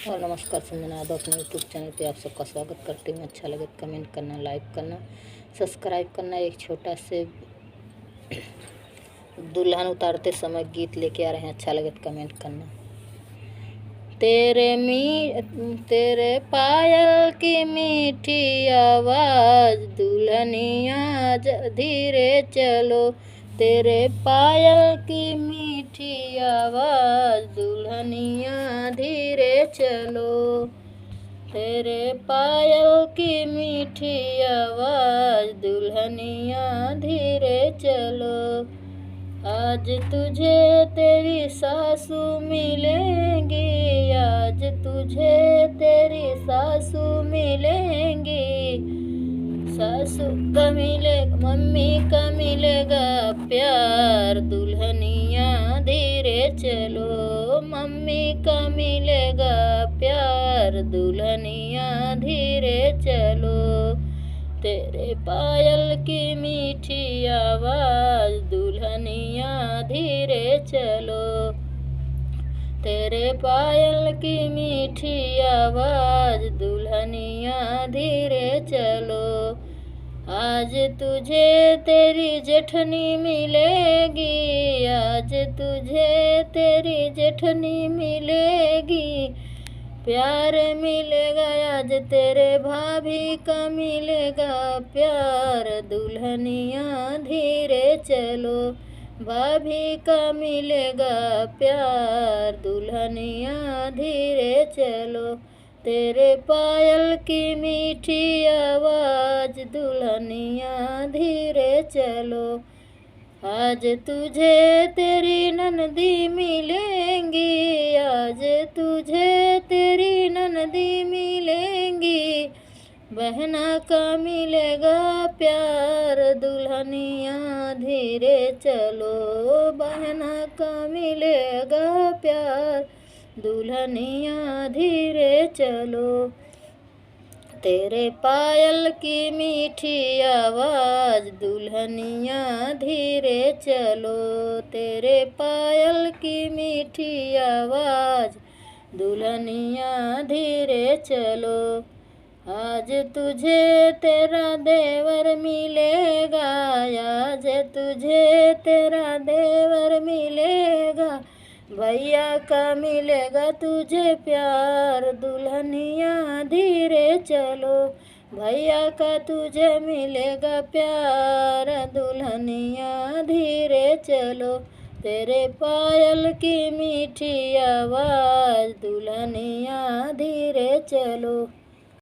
और नमस्कार संजना यादव अपने यूट्यूब चैनल पे आप सबका स्वागत करती हूँ। अच्छा लगे तो कमेंट करना, लाइक करना, सब्सक्राइब करना। एक छोटा से दुल्हन उतारते समय गीत लेके आ रहे हैं, अच्छा लगे तो कमेंट करना। तेरे पायल की मीठी आवाज़ दुल्हनिया धीरे चलो। तेरे पायल की मीठी आवाज़ दुल्हनिया धीरे चलो। तेरे पायल की मीठी आवाज़ दुल्हनिया धीरे चलो। आज तुझे तेरी सासू मिलेंगी, आज तुझे तेरी सासू मिलेंगी। सासू का मिलेगा, मम्मी का मिलेगा प्यार दुल्हनिया धीरे चलो। मम्मी का मिलेगा प्यार दुल्हनिया धीरे चलो। तेरे पायल की मीठी आवाज़ दुल्हनिया धीरे चलो। तेरे पायल की मीठी आवाज़ दुल्हनिया धीरे चलो। आज तुझे तेरी जेठनी मिलेगी, आज तुझे तेरी जेठनी मिलेगी। प्यार मिलेगा आज तेरे भाभी का मिलेगा प्यार दुल्हनिया धीरे चलो। भाभी का मिलेगा प्यार दुल्हनिया धीरे चलो। तेरे पायल की मीठी आवाज़ दुल्हनिया धीरे चलो। आज तुझे तेरी ननदी मिलेंगी, आज तुझे तेरी ननदी मिलेंगी। बहना का मिलेगा प्यार दुल्हनिया धीरे चलो। बहना का मिलेगा प्यार दुल्हनिया धीरे चलो। तेरे पायल की मीठी आवाज़ दुल्हनिया धीरे चलो। तेरे पायल की मीठी आवाज़ दुल्हनिया धीरे चलो। आज तुझे तेरा देवर मिलेगा, आज तुझे तेरा देवर मिलेगा। भैया का मिलेगा तुझे प्यार दुल्हनिया धीरे चलो। भैया का तुझे मिलेगा प्यार दुल्हनिया धीरे चलो। तेरे पायल की मीठी आवाज़ दुल्हनिया धीरे चलो।